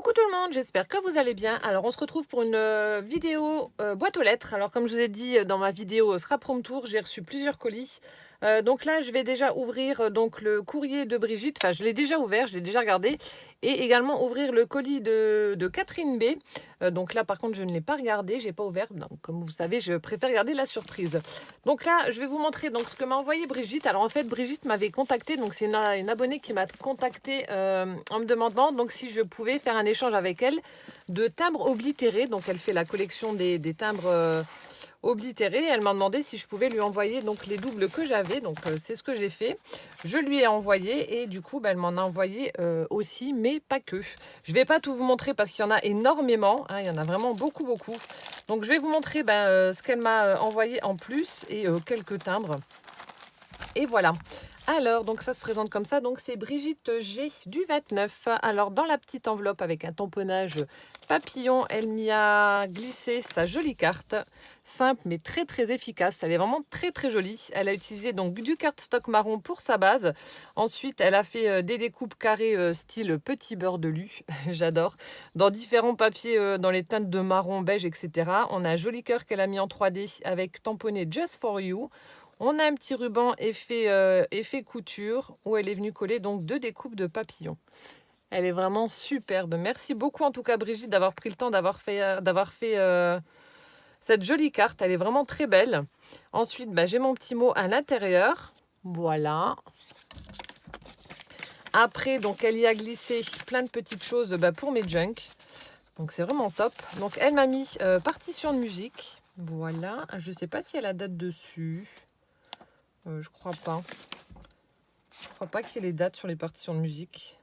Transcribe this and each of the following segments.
Coucou tout le monde, j'espère que vous allez bien. Alors on se retrouve pour une vidéo boîte aux lettres. Alors comme je vous ai dit dans ma vidéo Scrap Room Tour, j'ai reçu plusieurs colis. Donc là je vais déjà ouvrir donc le courrier de Brigitte, enfin je l'ai déjà ouvert, je l'ai déjà regardé. Et également ouvrir le colis de Catherine B. Donc là par contre je ne l'ai pas regardé, j'ai pas ouvert. Donc, comme vous savez, je préfère garder la surprise. Donc là je vais vous montrer donc, ce que m'a envoyé Brigitte. Alors en fait Brigitte m'avait contacté, donc c'est une abonnée qui m'a contacté en me demandant donc si je pouvais faire un échange avec elle de timbres oblitérés. Donc elle fait la collection des timbres oblitérés. Elle m'a demandé si je pouvais lui envoyer donc les doubles que j'avais. Donc c'est ce que j'ai fait. Je lui ai envoyé et du coup elle m'en a envoyé aussi, mais pas que. Je vais pas tout vous montrer parce qu'il y en a énormément, hein, il y en a vraiment beaucoup. Donc je vais vous montrer ce qu'elle m'a envoyé en plus et quelques timbres. Et voilà. Alors, donc ça se présente comme ça. Donc c'est Brigitte G du 29. Alors dans la petite enveloppe avec un tamponnage papillon, elle m'y a glissé sa jolie carte. Simple mais très efficace. Elle est vraiment très jolie. Elle a utilisé donc du cardstock marron pour sa base. Ensuite, elle a fait des découpes carrées style petit beurre de lu. J'adore. Dans différents papiers, dans les teintes de marron, beige, etc. On a un joli cœur qu'elle a mis en 3D avec tamponné Just for You. On a un petit ruban effet couture où elle est venue coller donc deux découpes de papillons. Elle est vraiment superbe. Merci beaucoup en tout cas Brigitte d'avoir pris le temps d'avoir fait cette jolie carte. Elle est vraiment très belle. Ensuite, j'ai mon petit mot à l'intérieur. Voilà. Après, donc elle y a glissé plein de petites choses pour mes junk. Donc c'est vraiment top. Donc elle m'a mis partition de musique. Voilà. Je ne sais pas si elle a date dessus. Je crois pas. Je crois pas qu'il y ait les dates sur les partitions de musique.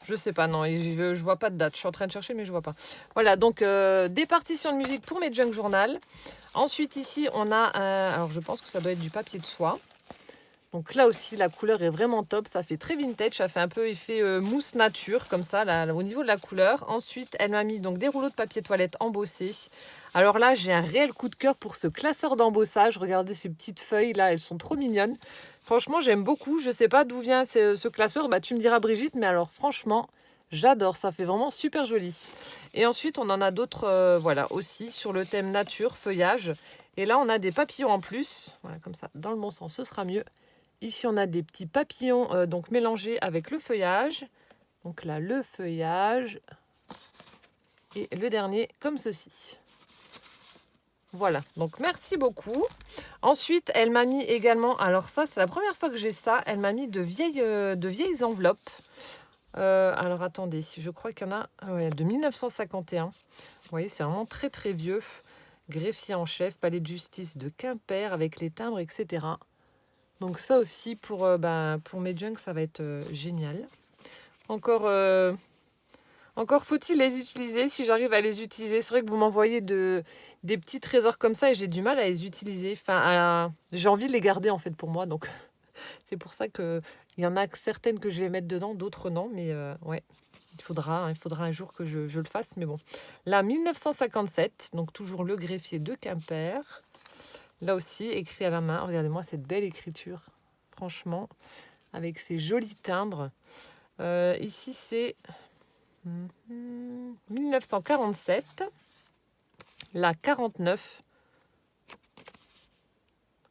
Je sais pas, non, je vois pas de date. Je suis en train de chercher, mais je vois pas. Voilà, donc des partitions de musique pour mes junk journal. Ensuite, ici, on a alors je pense que ça doit être du papier de soie. Donc là aussi, la couleur est vraiment top. Ça fait très vintage. Ça fait un peu effet mousse nature, comme ça, là, au niveau de la couleur. Ensuite, elle m'a mis donc des rouleaux de papier toilette embossés. Alors là, j'ai un réel coup de cœur pour ce classeur d'embossage. Regardez ces petites feuilles, là, elles sont trop mignonnes. Franchement, j'aime beaucoup. Je sais pas d'où vient ce classeur. Tu me diras, Brigitte, mais alors franchement, j'adore. Ça fait vraiment super joli. Et ensuite, on en a d'autres, voilà, aussi, sur le thème nature, feuillage. Et là, on a des papillons en plus. Voilà, comme ça, dans le bon sens, ce sera mieux. Ici, on a des petits papillons donc mélangés avec le feuillage. Donc là, le feuillage. Et le dernier, comme ceci. Voilà, donc merci beaucoup. Ensuite, elle m'a mis également, alors ça, c'est la première fois que j'ai ça, elle m'a mis de vieilles enveloppes. Alors attendez, je crois qu'il y en a de 1951. Vous voyez, c'est vraiment très vieux. Greffier en chef, palais de justice de Quimper avec les timbres, etc. Donc ça aussi, pour mes junks, ça va être génial. Encore faut-il les utiliser, si j'arrive à les utiliser. C'est vrai que vous m'envoyez des petits trésors comme ça et j'ai du mal à les utiliser. J'ai envie de les garder en fait pour moi. Donc c'est pour ça qu'il y en a certaines que je vais mettre dedans, d'autres non. Mais ouais, il faudra un jour que je le fasse. Mais bon, là, 1957, donc toujours le greffier de Quimper. Là aussi, écrit à la main. Regardez-moi cette belle écriture. Franchement, avec ces jolis timbres. Ici, c'est 1947. Là, 49.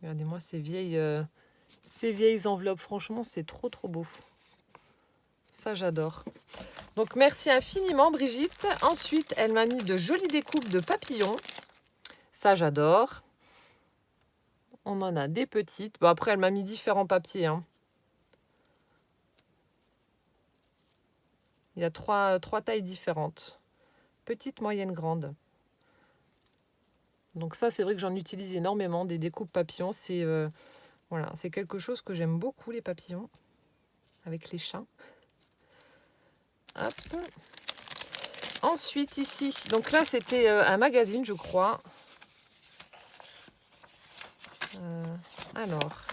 Regardez-moi ces vieilles enveloppes. Franchement, c'est trop beau. Ça, j'adore. Donc, merci infiniment, Brigitte. Ensuite, elle m'a mis de jolies découpes de papillons. Ça, j'adore. On en a des petites. Bon, après, elle m'a mis différents papiers, hein. Il y a trois tailles différentes. Petite, moyenne, grande. Donc ça, c'est vrai que j'en utilise énormément, des découpes papillons. Voilà, c'est quelque chose que j'aime beaucoup, les papillons, avec les chats. Hop. Ensuite, ici, donc là, c'était un magazine, je crois. Alors,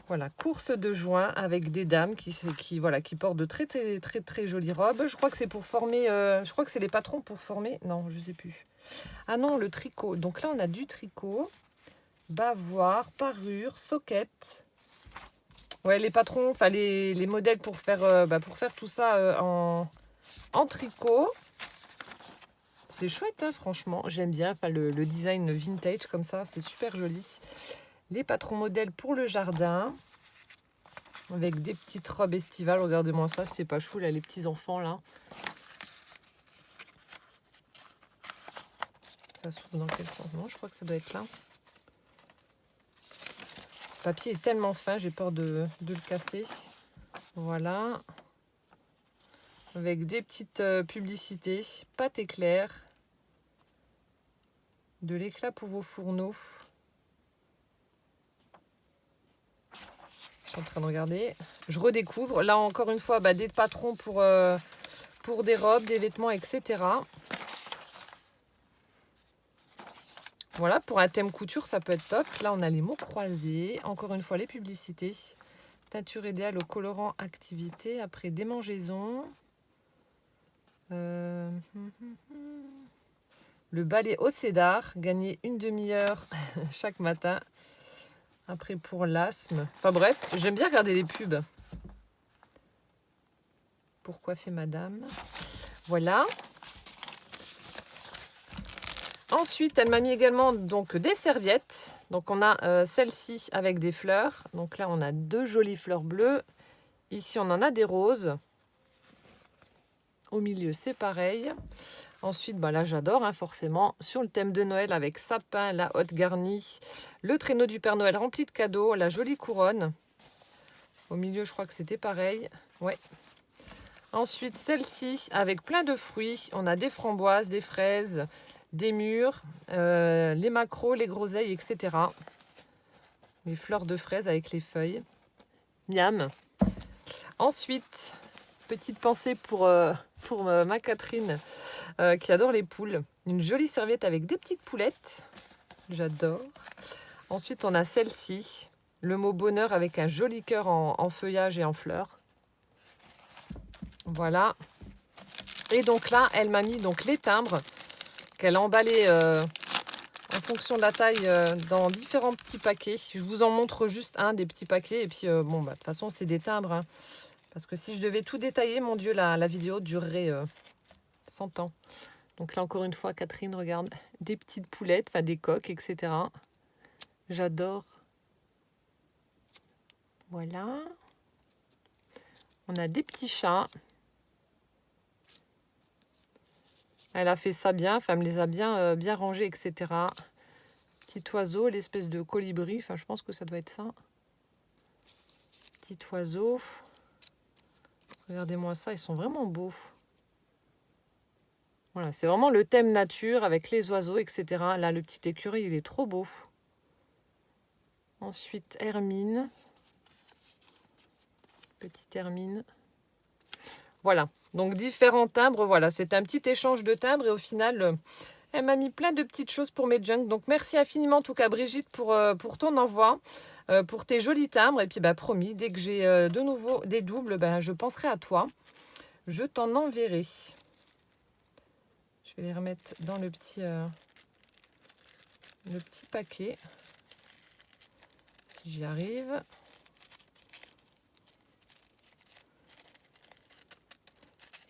voilà, course de juin avec des dames qui portent de très jolies robes. Je crois que c'est pour former, je crois que c'est les patrons pour former. Non, je sais plus. Ah non, le tricot. Donc là, on a du tricot, bavoir, parure, soquette. Ouais, les patrons, enfin les modèles pour faire tout ça en tricot. C'est chouette, hein, franchement, j'aime bien. Enfin, le design vintage comme ça, c'est super joli. Les patrons modèles pour le jardin. Avec des petites robes estivales. Regardez-moi ça, c'est pas chou, là, les petits enfants, là. Ça s'ouvre dans quel sens? Non, je crois que ça doit être là. Le papier est tellement fin, j'ai peur de le casser. Voilà. Avec des petites publicités. Pâte éclair. De l'éclat pour vos fourneaux. Je suis en train de regarder. Je redécouvre. Là, encore une fois, des patrons pour des robes, des vêtements, etc. Voilà, pour un thème couture, ça peut être top. Là, on a les mots croisés. Encore une fois, les publicités. Teinture idéale au colorant activité. Après, démangeaison. Le balai au cédar. Gagner une demi-heure chaque matin. Après, pour l'asthme. Enfin bref, j'aime bien regarder les pubs. Pour coiffer madame. Voilà. Ensuite, elle m'a mis également donc des serviettes. Donc on a celle-ci avec des fleurs. Donc là, on a 2 jolies fleurs bleues. Ici, on en a des roses. Au milieu, c'est pareil. Ensuite, là, j'adore, hein, forcément. Sur le thème de Noël avec sapin, la hotte garnie, le traîneau du Père Noël rempli de cadeaux, la jolie couronne. Au milieu, je crois que c'était pareil. Ouais. Ensuite, celle-ci avec plein de fruits. On a des framboises, des fraises, des mûres, les maquereaux, les groseilles, etc. Les fleurs de fraises avec les feuilles. Miam. Ensuite, petite pensée pour ma Catherine qui adore les poules. Une jolie serviette avec des petites poulettes. J'adore. Ensuite, on a celle-ci. Le mot bonheur avec un joli cœur en feuillage et en fleurs. Voilà. Et donc là, elle m'a mis donc les timbres qu'elle a emballés en fonction de la taille dans différents petits paquets. Je vous en montre juste un des petits paquets. Et puis, de toute façon, c'est des timbres. Hein. Parce que si je devais tout détailler, mon Dieu, la vidéo durerait 100 ans. Donc là, encore une fois, Catherine, regarde, des petites poulettes, enfin des coques, etc. J'adore. Voilà. On a des petits chats. Elle a fait ça bien, enfin, elle me les a bien rangés, etc. Petit oiseau, l'espèce de colibri, enfin, je pense que ça doit être ça. Petit oiseau. Regardez-moi ça, ils sont vraiment beaux. Voilà, c'est vraiment le thème nature avec les oiseaux, etc. Là, le petit écureuil, il est trop beau. Ensuite, Hermine. Petite Hermine. Voilà, donc différents timbres. Voilà, c'est un petit échange de timbres et au final, elle m'a mis plein de petites choses pour mes junks. Donc merci infiniment en tout cas Brigitte pour ton envoi, pour tes jolis timbres. Et puis promis, dès que j'ai de nouveau des doubles, je penserai à toi. Je t'en enverrai. Je vais les remettre dans le petit paquet. Si j'y arrive.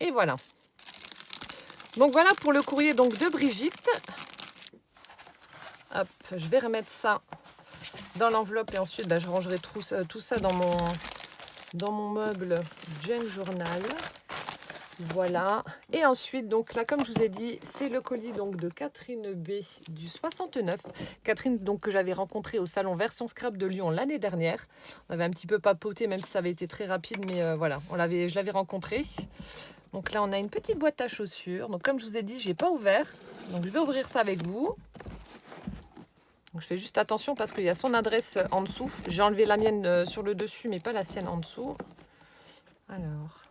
Et voilà. Donc voilà pour le courrier donc de Brigitte. Hop, je vais remettre ça dans l'enveloppe et ensuite je rangerai tout ça dans mon meuble Junk Journal. Voilà. Et ensuite, donc là, comme je vous ai dit, c'est le colis donc de Catherine B du 69. Catherine donc que j'avais rencontrée au salon Version Scrap de Lyon l'année dernière. On avait un petit peu papoté, même si ça avait été très rapide, mais voilà, je l'avais rencontrée. Donc là, on a une petite boîte à chaussures. Donc comme je vous ai dit, j'ai pas ouvert. Donc je vais ouvrir ça avec vous. Donc, je fais juste attention parce qu'il y a son adresse en dessous. J'ai enlevé la mienne sur le dessus, mais pas la sienne en dessous. Alors,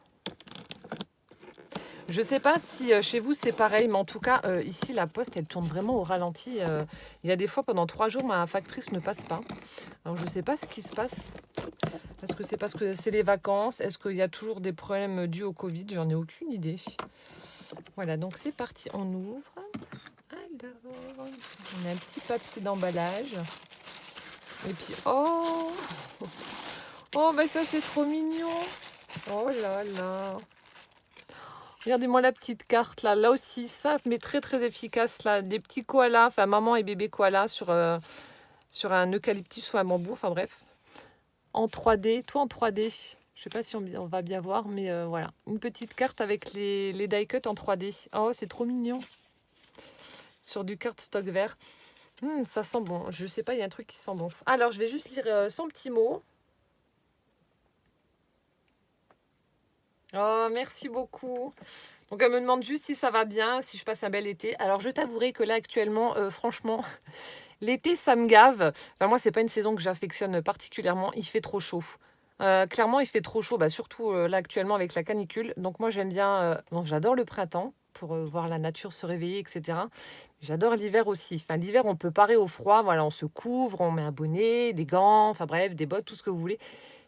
je sais pas si chez vous c'est pareil, mais en tout cas, ici, la poste, elle tourne vraiment au ralenti. Il y a des fois, pendant 3 jours, ma factrice ne passe pas. Alors, je ne sais pas ce qui se passe. Est-ce que c'est parce que c'est les vacances? Est-ce qu'il y a toujours des problèmes dus au Covid? J'en ai aucune idée. Voilà, donc c'est parti, on ouvre. Alors, on a un petit papier d'emballage. Et puis, oh Oh, mais ça, c'est trop mignon. Oh là là. Regardez-moi la petite carte là. Là aussi, ça, mais très très efficace là. Des petits koalas, enfin maman et bébé koala sur un eucalyptus ou un bambou, enfin bref. En 3D, tout en 3D. Je sais pas si on va bien voir, mais voilà. Une petite carte avec les die cuts en 3D. Oh, c'est trop mignon. Sur du cardstock vert. Ça sent bon. Je sais pas, il y a un truc qui sent bon. Alors, je vais juste lire son petit mot. Oh, merci beaucoup. Donc, elle me demande juste si ça va bien, si je passe un bel été. Alors, je t'avouerai que là, actuellement, franchement, l'été, ça me gave. Enfin, moi, c'est pas une saison que j'affectionne particulièrement. Il fait trop chaud. Clairement, il fait trop chaud, bah, surtout là, actuellement, avec la canicule. Donc, moi, j'aime bien... donc, j'adore le printemps pour voir la nature se réveiller, etc. J'adore l'hiver aussi. Enfin, l'hiver, on peut parer au froid. Voilà, on se couvre, on met un bonnet, des gants, enfin bref, des bottes, tout ce que vous voulez.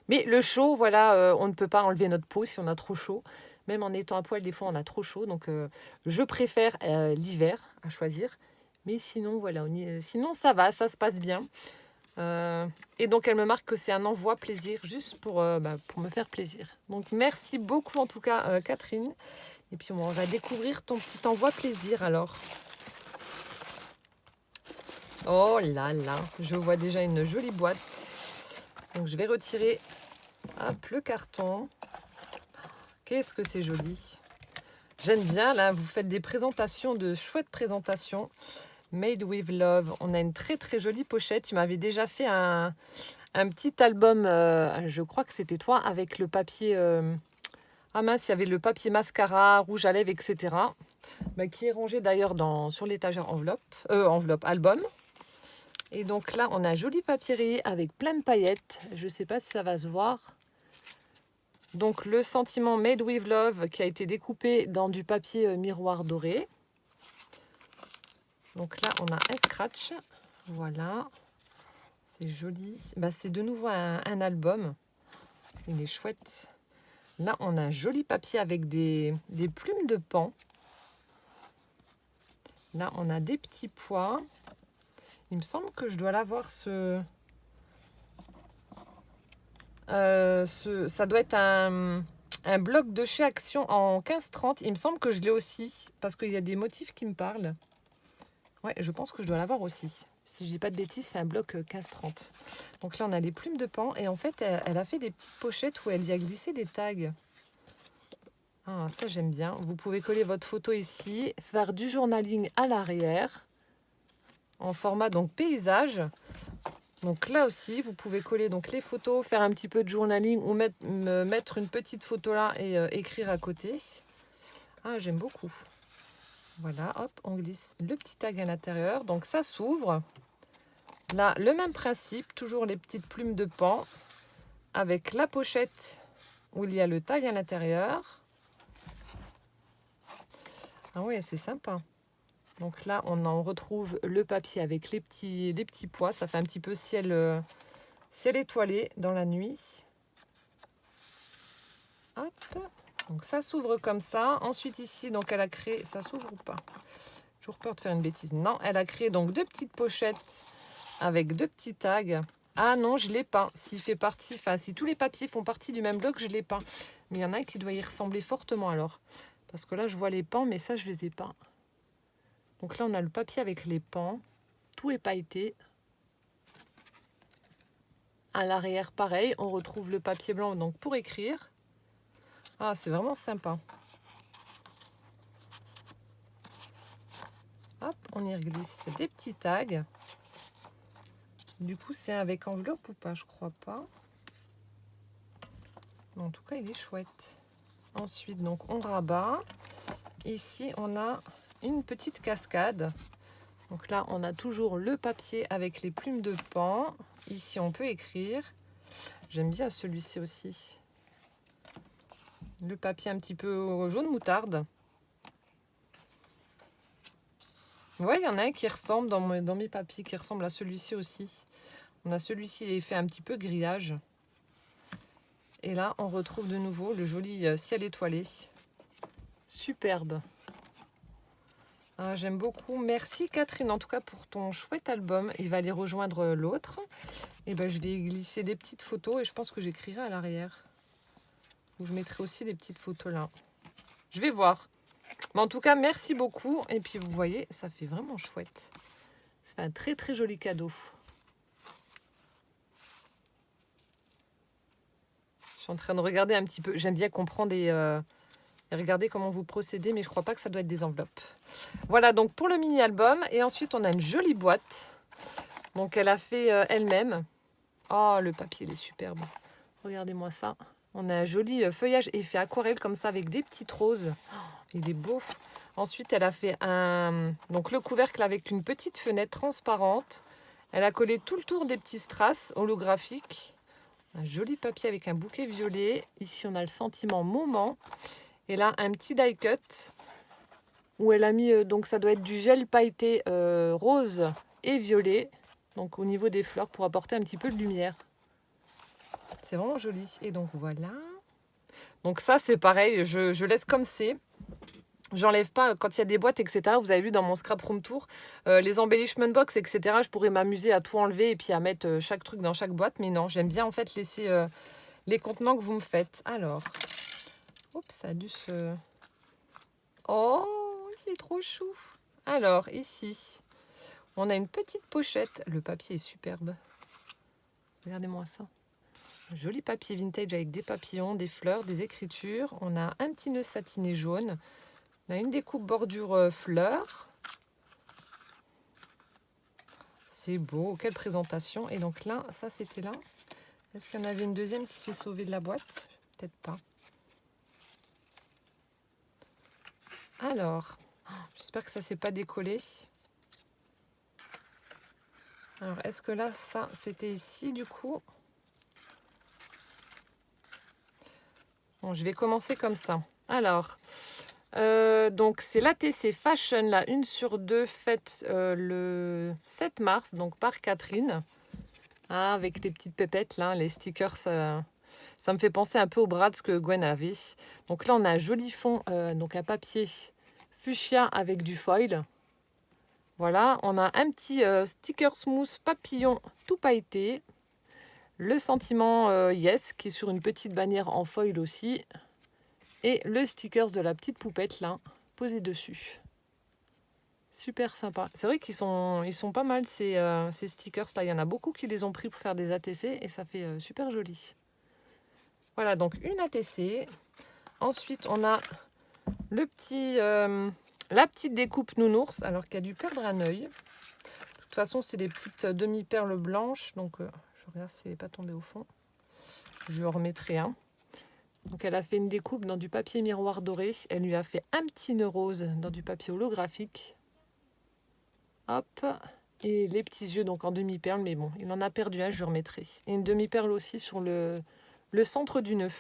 Mais le chaud, voilà, on ne peut pas enlever notre peau si on a trop chaud. Même en étant à poil, des fois, on a trop chaud. Donc, je préfère l'hiver à choisir. Mais sinon, voilà, sinon ça va, ça se passe bien. Et donc, elle me marque que c'est un envoi plaisir, juste pour me faire plaisir. Donc, merci beaucoup en tout cas, Catherine. Et puis, on va découvrir ton petit envoi plaisir alors. Oh là là, je vois déjà une jolie boîte. Donc, je vais retirer le carton. Qu'est-ce que c'est joli. J'aime bien, là, vous faites des présentations, de chouettes présentations. Made with Love. On a une très très jolie pochette. Tu m'avais déjà fait un petit album, je crois que c'était toi, avec le papier... ah mince, il y avait le papier mascara, rouge à lèvres, etc. Qui est rangé d'ailleurs sur l'étagère enveloppe album. Et donc là, on a un joli papier rayé avec plein de paillettes. Je ne sais pas si ça va se voir. Donc le sentiment Made with Love qui a été découpé dans du papier miroir doré. Donc là, on a un scratch. Voilà. C'est joli. C'est de nouveau un album. Il est chouette. Là, on a un joli papier avec des plumes de paon. Là, on a des petits pois. Il me semble que je dois l'avoir ça doit être un bloc de chez Action en 1530. Il me semble que je l'ai aussi parce qu'il y a des motifs qui me parlent. Ouais, je pense que je dois l'avoir aussi. Si je dis pas de bêtises, c'est un bloc 1530. Donc là, on a les plumes de paon et en fait, elle a fait des petites pochettes où elle y a glissé des tags. Ah, ça, j'aime bien. Vous pouvez coller votre photo ici, faire du journaling à l'arrière en format donc paysage. Donc là aussi, vous pouvez coller donc les photos, faire un petit peu de journaling ou mettre une petite photo là et écrire à côté. Ah, j'aime beaucoup. Voilà, hop, on glisse le petit tag à l'intérieur. Donc ça s'ouvre. Là, le même principe, toujours les petites plumes de paon avec la pochette où il y a le tag à l'intérieur. Ah oui, c'est sympa. Donc là, on en retrouve le papier avec les petits pois. Ça fait un petit peu ciel étoilé dans la nuit. Hop. Donc ça s'ouvre comme ça. Ensuite ici, donc elle a créé... Ça s'ouvre ou pas? Toujours peur de faire une bêtise. Non, elle a créé donc deux petites pochettes avec deux petits tags. Ah non, je ne l'ai pas. S'il fait partie... Enfin, si tous les papiers font partie du même bloc, je ne l'ai pas. Mais il y en a un qui doit y ressembler fortement alors. Parce que là, je vois les pans, mais ça, je ne les ai pas. Donc là, on a le papier avec les pans. Tout est pailleté. À l'arrière, pareil, on retrouve le papier blanc donc pour écrire. Ah, c'est vraiment sympa. Hop, on y glisse des petits tags. Du coup, c'est avec enveloppe ou pas? Je crois pas. En tout cas, il est chouette. Ensuite, donc, on rabat. Ici, on a une petite cascade. Donc là, on a toujours le papier avec les plumes de paon. Ici, on peut écrire. J'aime bien celui-ci aussi. Le papier un petit peu jaune moutarde. Ouais, il y en a un qui ressemble dans mes papiers, qui ressemble à celui-ci aussi. On a celui-ci, il est fait un petit peu grillage. Et là, on retrouve de nouveau le joli ciel étoilé. Superbe. Ah, j'aime beaucoup. Merci Catherine, en tout cas pour ton chouette album. Il va aller rejoindre l'autre. Et ben, je vais glisser des petites photos et je pense que j'écrirai à l'arrière. Ou je mettrai aussi des petites photos là. Je vais voir. Mais en tout cas, merci beaucoup. Et puis vous voyez, ça fait vraiment chouette. Ça fait un très très joli cadeau. Je suis en train de regarder un petit peu. J'aime bien comprendre et regarder comment vous procédez, mais je crois pas que ça doit être des enveloppes. Voilà donc pour le mini-album. Et ensuite, on a une jolie boîte. Donc elle a fait elle-même. Oh, le papier, il est superbe. Regardez-moi ça. On a un joli feuillage effet aquarelle comme ça avec des petites roses. Oh, il est beau. Ensuite, elle a fait donc le couvercle avec une petite fenêtre transparente. Elle a collé tout le tour des petits strass holographiques. Un joli papier avec un bouquet violet. Ici, on a le sentiment moment. Et là, un petit die cut où elle a mis, donc ça doit être du gel pailleté rose et violet. Donc au niveau des fleurs pour apporter un petit peu de lumière. C'est vraiment joli. Et donc voilà. Donc ça, c'est pareil. Je laisse comme c'est. J'enlève pas quand il y a des boîtes, etc. Vous avez vu dans mon scrap room tour, les embellishment box, etc. Je pourrais m'amuser à tout enlever et puis à mettre chaque truc dans chaque boîte. Mais non, j'aime bien en fait laisser les contenants que vous me faites. Alors, oups, ça a dû se... Oh, c'est trop chou. Alors, ici, on a une petite pochette. Le papier est superbe. Regardez-moi ça. Joli papier vintage avec des papillons, des fleurs, des écritures. On a un petit nœud satiné jaune. On a une découpe bordure fleurs. C'est beau, quelle présentation. Et donc là, ça c'était là. Est-ce qu'il y en avait une deuxième qui s'est sauvée de la boîte? Peut-être pas. Alors, j'espère que ça ne s'est pas décollé. Alors, est-ce que là, ça, c'était ici du coup? Bon, je vais commencer comme ça. Alors, donc c'est l'ATC Fashion, la 1 sur 2, faite le 7 mars, donc par Catherine. Ah, avec les petites pépettes, là, les stickers, ça me fait penser un peu au Bratz que Gwen avait. Donc là, on a un joli fond, donc un papier fuchsia avec du foil. Voilà, on a un petit sticker smooth papillon tout pailleté. Le sentiment Yes, qui est sur une petite bannière en foil aussi. Et le sticker de la petite poupette, là, posé dessus. Super sympa. C'est vrai qu'ils sont pas mal ces stickers là. Il y en a beaucoup qui les ont pris pour faire des ATC et ça fait super joli. Voilà, donc une ATC. Ensuite, on a le petit, la petite découpe nounours, alors qu'il a dû perdre un œil. De toute façon, c'est des petites demi-perles blanches. Donc, je regarde si elle n'est pas tombée au fond. Je remettrai un. Donc, elle a fait une découpe dans du papier miroir doré. Elle lui a fait un petit nœud rose dans du papier holographique. Hop, et les petits yeux donc en demi-perle, mais bon, il en a perdu un, je le remettrai. Et une demi-perle aussi sur le centre du nœud.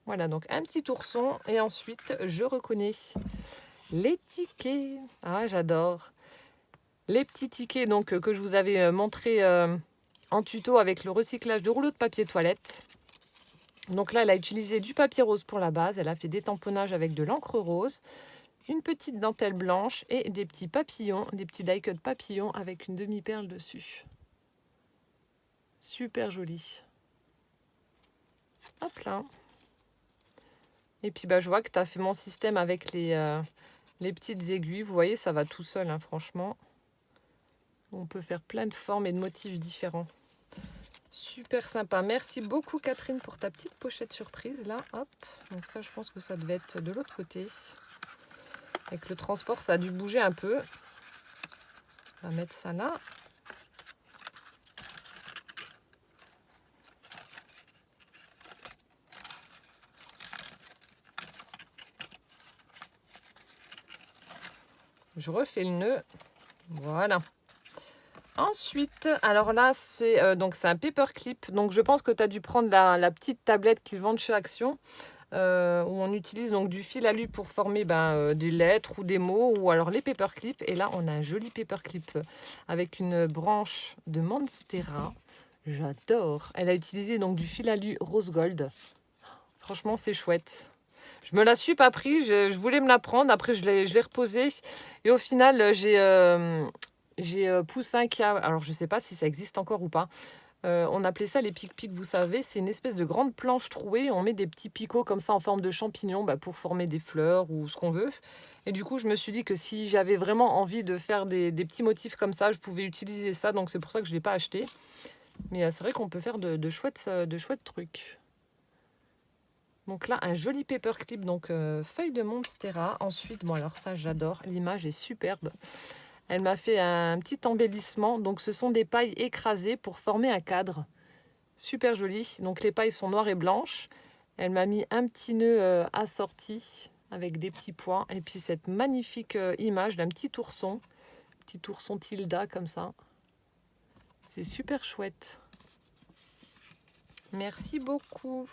Voilà, donc un petit ourson, et ensuite, je reconnais les tickets. Ah, j'adore. Les petits tickets donc, que je vous avais montré en tuto avec le recyclage de rouleaux de papier toilette. Donc là, elle a utilisé du papier rose pour la base, elle a fait des tamponnages avec de l'encre rose, une petite dentelle blanche et des petits papillons, des petits die-cut papillons avec une demi-perle dessus. Super joli. Hop là. Et puis bah, je vois que tu as fait mon système avec les petites aiguilles. Vous voyez, ça va tout seul, hein, franchement. On peut faire plein de formes et de motifs différents. Super sympa. Merci beaucoup Catherine pour ta petite pochette surprise là. Hop. Donc ça, je pense que ça devait être de l'autre côté. Avec le transport, ça a dû bouger un peu. On va mettre ça là. Je refais le nœud. Voilà. Ensuite, alors là, c'est un paperclip. Donc je pense que tu as dû prendre la petite tablette qu'ils vendent chez Action. Où on utilise donc du fil alu pour former des lettres ou des mots, ou alors les paperclips. Et là, on a un joli paperclip avec une branche de Monstera. J'adore. Elle a utilisé donc du fil alu rose gold. Franchement, c'est chouette. Je me la suis pas pris, je voulais me la prendre, après je l'ai reposée. Et au final, j'ai Poussin qui a... Alors je sais pas si ça existe encore ou pas. On appelait ça les pic-pics, vous savez. C'est une espèce de grande planche trouée. On met des petits picots comme ça en forme de champignons pour former des fleurs ou ce qu'on veut. Et du coup, je me suis dit que si j'avais vraiment envie de faire des petits motifs comme ça, je pouvais utiliser ça. Donc c'est pour ça que je ne l'ai pas acheté. Mais c'est vrai qu'on peut faire de chouettes trucs. Donc là, un joli paperclip, donc feuille de Monstera. Ensuite, bon alors ça j'adore, l'image est superbe. Elle m'a fait un petit embellissement. Donc ce sont des pailles écrasées pour former un cadre. Super joli. Donc les pailles sont noires et blanches. Elle m'a mis un petit nœud assorti avec des petits points. Et puis cette magnifique image d'un petit ourson Tilda comme ça. C'est super chouette. Merci beaucoup.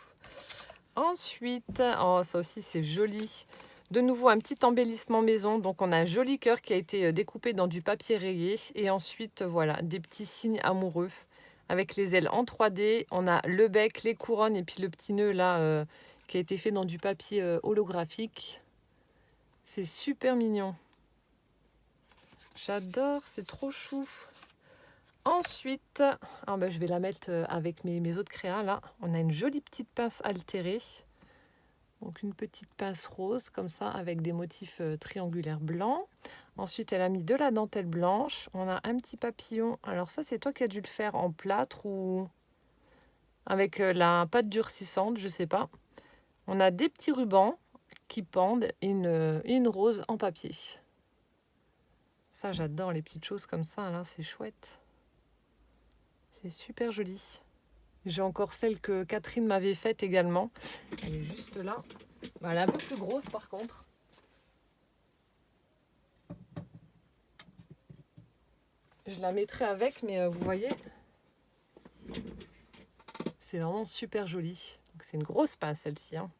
Ensuite, oh, ça aussi c'est joli. De nouveau un petit embellissement maison. Donc on a un joli cœur qui a été découpé dans du papier rayé. Et ensuite voilà des petits signes amoureux avec les ailes en 3D. On a le bec, les couronnes et puis le petit nœud là qui a été fait dans du papier holographique. C'est super mignon. J'adore, c'est trop chou. Ensuite, je vais la mettre avec mes autres créas là. On a une jolie petite pince altérée. Donc une petite pince rose comme ça avec des motifs triangulaires blancs. Ensuite, elle a mis de la dentelle blanche. On a un petit papillon. Alors ça, c'est toi qui as dû le faire en plâtre ou avec la pâte durcissante, je sais pas. On a des petits rubans qui pendent et une rose en papier. Ça, j'adore les petites choses comme ça, là, c'est chouette. C'est super joli. J'ai encore celle que Catherine m'avait faite également. Elle est juste là. Elle est un peu plus grosse par contre. Je la mettrai avec, mais vous voyez, c'est vraiment super joli. C'est une grosse pince celle-ci. Hein.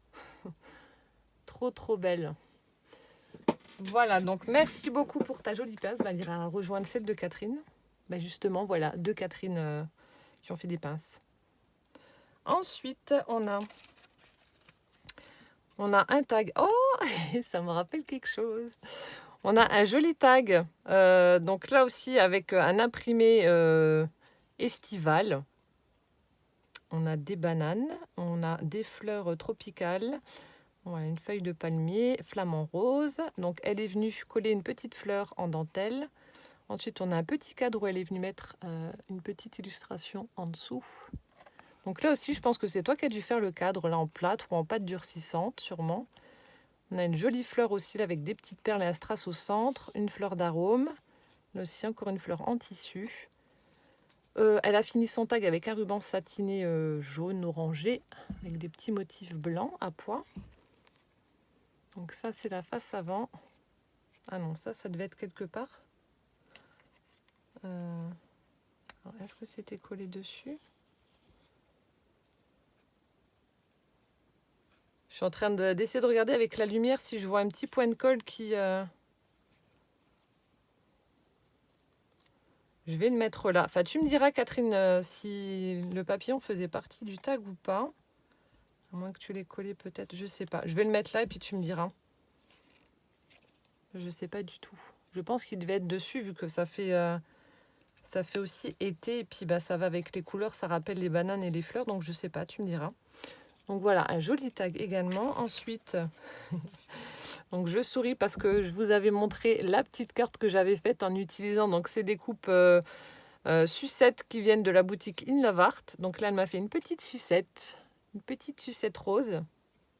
Trop belle. Voilà, donc merci beaucoup pour ta jolie pince. Elle ira rejoindre celle de Catherine. Justement, voilà, deux Catherine qui ont fait des pinces. Ensuite, on a un tag. Oh, ça me rappelle quelque chose. On a un joli tag. Donc là aussi, avec un imprimé estival. On a des bananes. On a des fleurs tropicales. Voilà, une feuille de palmier, flamant rose. Donc elle est venue coller une petite fleur en dentelle. Ensuite, on a un petit cadre où elle est venue mettre une petite illustration en dessous. Donc là aussi, je pense que c'est toi qui as dû faire le cadre là en plâtre ou en pâte durcissante, sûrement. On a une jolie fleur aussi là, avec des petites perles et un strass au centre, une fleur d'arôme. Là aussi, encore une fleur en tissu. Elle a fini son tag avec un ruban satiné jaune orangé avec des petits motifs blancs à pois. Donc ça, c'est la face avant. Ah non, ça devait être quelque part. Est-ce que c'était collé dessus? Je suis en train d'essayer de regarder avec la lumière si je vois un petit point de colle qui... Je vais le mettre là. Enfin, tu me diras, Catherine, si le papillon faisait partie du tag ou pas. À moins que tu l'aies collé peut-être, je sais pas. Je vais le mettre là et puis tu me diras. Je sais pas du tout. Je pense qu'il devait être dessus vu que ça fait aussi été. Et puis ça va avec les couleurs, ça rappelle les bananes et les fleurs. Donc je sais pas, tu me diras. Donc voilà, un joli tag également. Ensuite, donc je souris parce que je vous avais montré la petite carte que j'avais faite en utilisant donc ces découpes sucettes qui viennent de la boutique In Love Art. Donc là, elle m'a fait une petite sucette rose.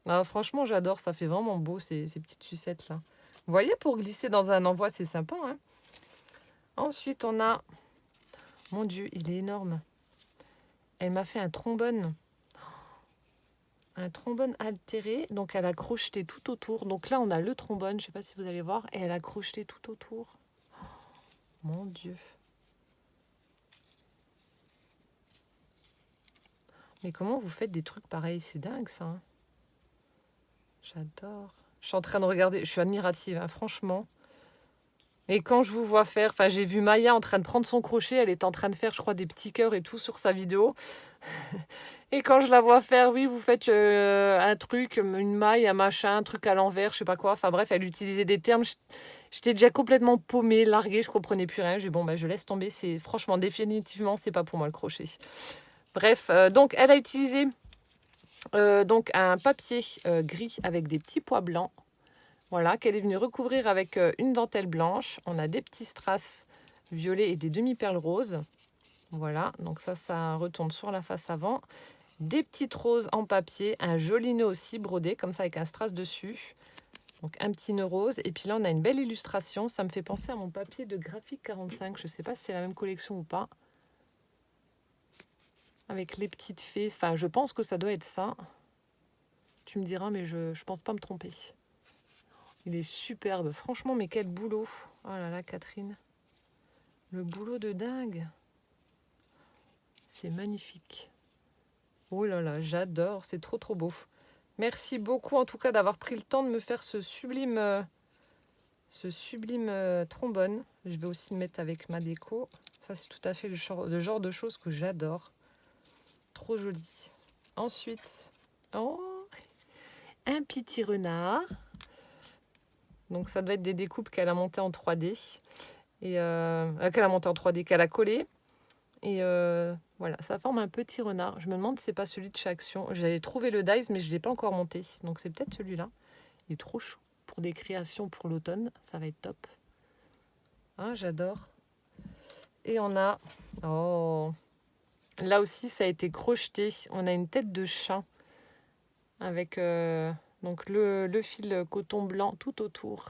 Alors, franchement, j'adore, ça fait vraiment beau ces petites sucettes là. Vous voyez, pour glisser dans un envoi, c'est sympa. Hein. Ensuite, on a... Mon Dieu, il est énorme. Elle m'a fait un trombone. Un trombone altéré. Donc, elle a crocheté tout autour. Donc là, on a le trombone. Je ne sais pas si vous allez voir. Et elle a crocheté tout autour. Mon Dieu. Mais comment vous faites des trucs pareils? C'est dingue, ça. Hein. J'adore. Je suis en train de regarder. Je suis admirative, hein, franchement. Et quand je vous vois faire, enfin j'ai vu Maya en train de prendre son crochet, elle est en train de faire je crois des petits cœurs et tout sur sa vidéo. Et quand je la vois faire, oui vous faites un truc, une maille, un machin, un truc à l'envers, je sais pas quoi. Enfin bref, elle utilisait des termes, j'étais déjà complètement paumée, larguée, je comprenais plus rien. J'ai dit bon bah je laisse tomber, c'est franchement définitivement c'est pas pour moi le crochet. Bref, donc elle a utilisé donc un papier gris avec des petits pois blancs. Voilà, qu'elle est venue recouvrir avec une dentelle blanche. On a des petits strass violets et des demi-perles roses. Voilà, donc ça retourne sur la face avant. Des petites roses en papier, un joli nœud aussi brodé, comme ça avec un strass dessus. Donc un petit nœud rose. Et puis là, on a une belle illustration. Ça me fait penser à mon papier de Graphique 45. Je ne sais pas si c'est la même collection ou pas. Avec les petites fées. Enfin, je pense que ça doit être ça. Tu me diras, mais je ne pense pas me tromper. Il est superbe. Franchement, mais quel boulot. Oh là là, Catherine. Le boulot de dingue. C'est magnifique. Oh là là, j'adore. C'est trop trop beau. Merci beaucoup en tout cas d'avoir pris le temps de me faire ce sublime trombone. Je vais aussi le mettre avec ma déco. Ça, c'est tout à fait le genre de choses que j'adore. Trop joli. Ensuite, oh, un petit renard. Donc ça doit être des découpes qu'elle a montées en 3D. Et qu'elle a monté en 3D, qu'elle a collé. Et voilà, ça forme un petit renard. Je me demande si c'est pas celui de chez Action. J'avais trouvé le dies, mais je ne l'ai pas encore monté. Donc c'est peut-être celui-là. Il est trop chou pour des créations pour l'automne. Ça va être top. Ah, j'adore. Et on a... Oh, là aussi, ça a été crocheté. On a une tête de chat avec donc le fil coton blanc tout autour.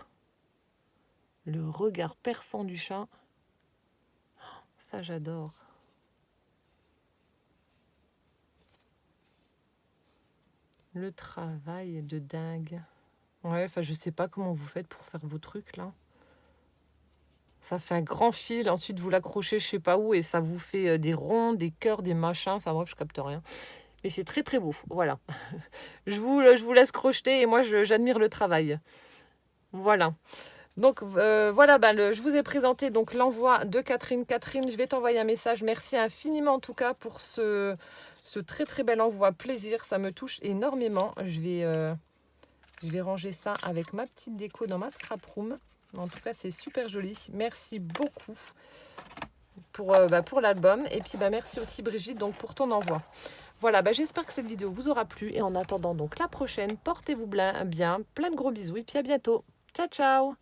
Le regard perçant du chat. Ça, j'adore. Le travail de dingue. Ouais, enfin, je sais pas comment vous faites pour faire vos trucs, là. Ça fait un grand fil, ensuite vous l'accrochez je sais pas où et ça vous fait des ronds, des cœurs, des machins. Enfin, moi, je capte rien. Mais c'est très, très beau. Voilà. Je vous laisse crocheter et moi, j'admire le travail. Voilà. Donc voilà, je vous ai présenté donc l'envoi de Catherine. Catherine, je vais t'envoyer un message. Merci infiniment en tout cas pour ce très très bel envoi. Plaisir, ça me touche énormément. Je vais ranger ça avec ma petite déco dans ma scrap room. En tout cas, c'est super joli. Merci beaucoup pour l'album. Et puis merci aussi Brigitte donc, pour ton envoi. Voilà, j'espère que cette vidéo vous aura plu. Et en attendant donc la prochaine, portez-vous bien. Plein de gros bisous et puis à bientôt. Ciao, ciao!